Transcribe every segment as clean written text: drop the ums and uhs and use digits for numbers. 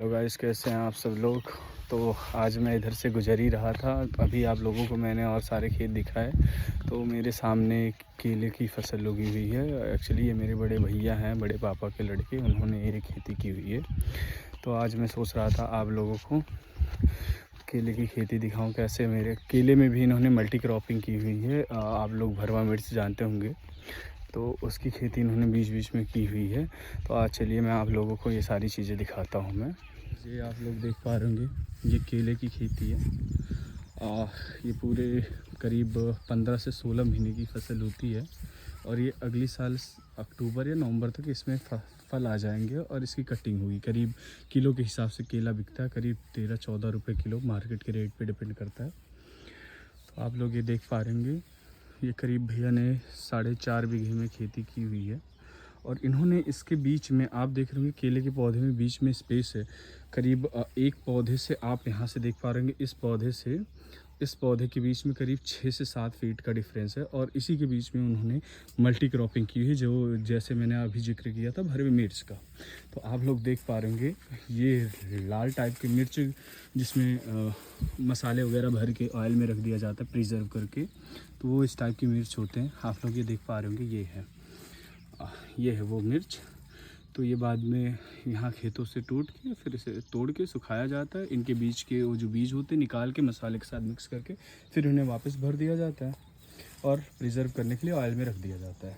Hello guys, कैसे हैं आप सब लोग। तो आज मैं इधर से गुजर ही रहा था। अभी आप लोगों को मैंने और सारे खेत दिखाए। तो मेरे सामने केले की फसल उगी हुई है। एक्चुअली ये मेरे बड़े भैया हैं, बड़े पापा के लड़के, उन्होंने ये खेती की हुई है। तो आज मैं सोच रहा था आप लोगों को केले की खेती दिखाऊं। कैसे मेरे केले में भी इन्होंने मल्टी क्रॉपिंग की हुई है। आप लोग भरवा मिर्च जानते होंगे, तो उसकी खेती इन्होंने बीच बीच में की हुई है। तो आज चलिए मैं आप लोगों को ये सारी चीज़ें दिखाता हूँ। मैं ये आप लोग देख पा रहे होंगे, ये केले की खेती है। ये पूरे करीब 15 से 16 महीने की फसल होती है और ये अगली साल अक्टूबर या नवंबर तक इसमें फल आ जाएंगे और इसकी कटिंग होगी। करीब किलो के हिसाब से केला बिकता है, करीब 13-14 रुपये किलो, मार्केट के रेट पे डिपेंड करता है। तो आप लोग ये देख पा रहे होंगे, ये करीब भैया ने 4.5 बीघे में खेती की हुई है। और इन्होंने इसके बीच में, आप देख रहे होंगे केले के पौधे में बीच में स्पेस है। करीब एक पौधे से, आप यहाँ से देख पा रहे होंगे, इस पौधे से इस पौधे के बीच में करीब 6 से 7 फीट का डिफरेंस है। और इसी के बीच में उन्होंने मल्टी क्रॉपिंग की है, जो जैसे मैंने अभी जिक्र किया था भरवे मिर्च का। तो आप लोग देख पा रहे होंगे, ये लाल टाइप के मिर्च जिसमें मसाले वगैरह भर के ऑयल में रख दिया जाता है प्रिजर्व करके, तो वो इस टाइप की मिर्च होते हैं। आप लोग ये देख पा रहे होंगे, ये है वो मिर्च। तो ये बाद में यहाँ खेतों से टूट के फिर इसे तोड़ के सुखाया जाता है। इनके बीच के वो जो बीज होते हैं निकाल के मसाले के साथ मिक्स करके फिर उन्हें वापस भर दिया जाता है और प्रिजर्व करने के लिए ऑयल में रख दिया जाता है।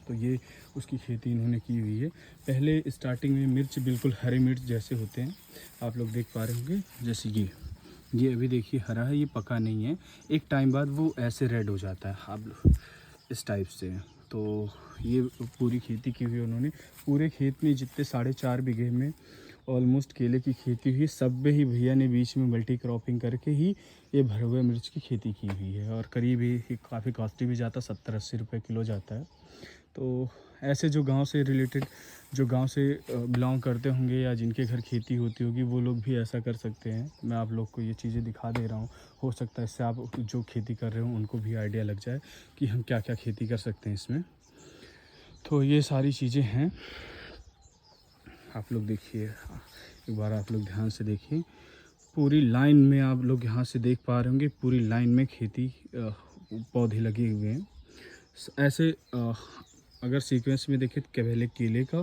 तो ये उसकी खेती इन्होंने की हुई है। पहले स्टार्टिंग में मिर्च बिल्कुल हरे मिर्च जैसे होते हैं, आप लोग देख पा रहे होंगे। जैसे ये अभी देखिए हरा है, ये पका नहीं है। एक टाइम बाद वो ऐसे रेड हो जाता है, आप लोग इस टाइप से। तो ये पूरी खेती की हुई है उन्होंने। पूरे खेत में जितने 4.5 बीघे में ऑलमोस्ट केले की खेती हुई, सब में ही भैया ने बीच में मल्टी क्रॉपिंग करके ही ये भरे हुए मिर्च की खेती की हुई है। और करीब ये काफ़ी कॉस्टली भी जाता है, 70-80 रुपये किलो जाता है। तो ऐसे जो गांव से रिलेटेड, जो गांव से बिलोंग करते होंगे या जिनके घर खेती होती होगी, वो लोग भी ऐसा कर सकते हैं। मैं आप लोग को ये चीज़ें दिखा दे रहा हूँ। हो सकता है इससे आप जो खेती कर रहे हो उनको भी आइडिया लग जाए कि हम क्या क्या खेती कर सकते हैं इसमें। तो ये सारी चीज़ें हैं, आप लोग देखिए, एक बार आप लोग ध्यान से देखिए। पूरी लाइन में आप लोग यहाँ से देख पा रहे होंगे, पूरी लाइन में खेती पौधे लगे हुए हैं। ऐसे अगर सीक्वेंस में देखें तो पहले केले का,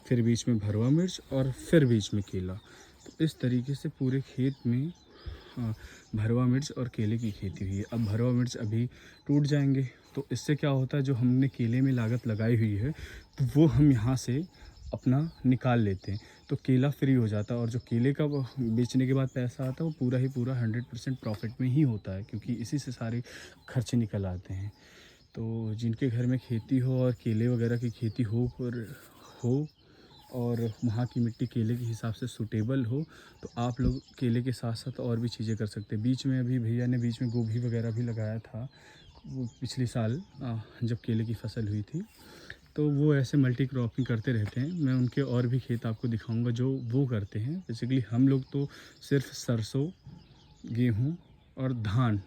फिर बीच में भरवा मिर्च और फिर बीच में केला। तो इस तरीके से पूरे खेत में भरवा मिर्च और केले की खेती हुई है। अब भरवा मिर्च अभी टूट जाएंगे, तो इससे क्या होता है, जो हमने केले में लागत लगाई हुई है तो वो हम यहाँ से अपना निकाल लेते हैं, तो केला फ्री हो जाता है। और जो केले का बेचने के बाद पैसा आता है वो पूरा ही पूरा 100% प्रॉफिट में ही होता है, क्योंकि इसी से सारे खर्चे निकल आते हैं। तो जिनके घर में खेती हो और केले वगैरह की खेती हो और वहाँ की मिट्टी केले के हिसाब से सूटेबल हो, तो आप लोग केले के साथ साथ और भी चीज़ें कर सकते हैं। बीच में अभी भैया ने बीच में गोभी वगैरह भी लगाया था, वो पिछले साल जब केले की फसल हुई थी। तो वो ऐसे मल्टी क्रॉपिंग करते रहते हैं। मैं उनके और भी खेत आपको दिखाऊंगा जो वो करते हैं। बेसिकली हम लोग तो सिर्फ सरसों, गेहूँ और धान,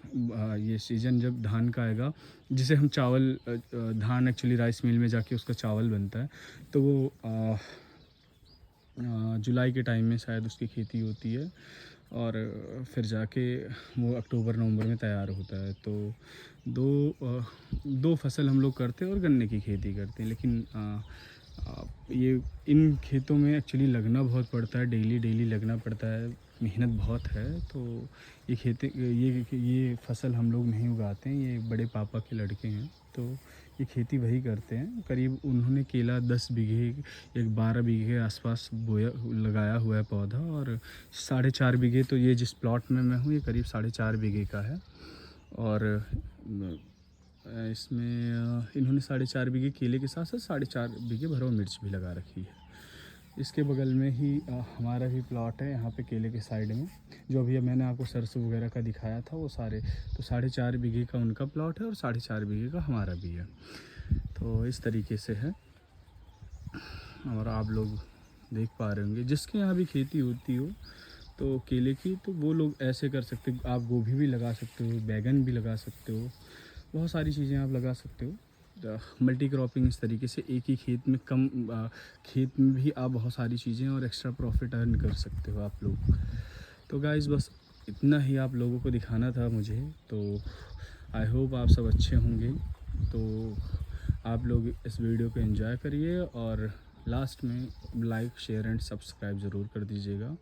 ये सीज़न जब धान का आएगा, जिसे हम चावल, धान एक्चुअली राइस मिल में जाके उसका चावल बनता है, तो वो जुलाई के टाइम में शायद उसकी खेती होती है और फिर जाके वो अक्टूबर नवंबर में तैयार होता है। तो दो फसल हम लोग करते हैं और गन्ने की खेती करते हैं। लेकिन ये इन खेतों में एक्चुअली लगना बहुत पड़ता है, डेली लगना पड़ता है, मेहनत बहुत है। तो ये खेती, ये फसल हम लोग नहीं उगाते हैं, ये बड़े पापा के लड़के हैं, तो ये खेती वही करते हैं। करीब उन्होंने केला 10 बीघे, एक 12 बीघे के आसपास बोया लगाया हुआ है पौधा। और 4.5 बीघे, तो ये जिस प्लॉट में मैं हूँ ये करीब 4.5 बीघे का है। और इसमें इन्होंने 4.5 बीघे केले के साथ साथ 4.5 बीघे भरवा मिर्च भी लगा रखी है। इसके बगल में ही हमारा भी प्लॉट है, यहाँ पे केले के साइड में, जो अभी मैंने आपको सरसों वगैरह का दिखाया था वो सारे। तो 4.5 बीघे का उनका प्लॉट है और 4.5 बीघे का हमारा भी है। तो इस तरीके से है। और आप लोग देख पा रहे होंगे, जिसके यहाँ भी खेती होती हो तो केले की, तो वो लोग ऐसे कर सकते हो। आप गोभी भी लगा सकते हो, बैगन भी लगा सकते हो, बहुत सारी चीज़ें आप लगा सकते हो। मल्टी क्रॉपिंग इस तरीके से एक ही खेत में खेत में भी आप बहुत सारी चीज़ें और एक्स्ट्रा प्रॉफिट अर्न कर सकते हो आप लोग। तो गाइस बस इतना ही आप लोगों को दिखाना था मुझे। तो आई होप आप सब अच्छे होंगे। तो आप लोग इस वीडियो को एंजॉय करिए और लास्ट में लाइक शेयर एंड सब्सक्राइब ज़रूर कर दीजिएगा।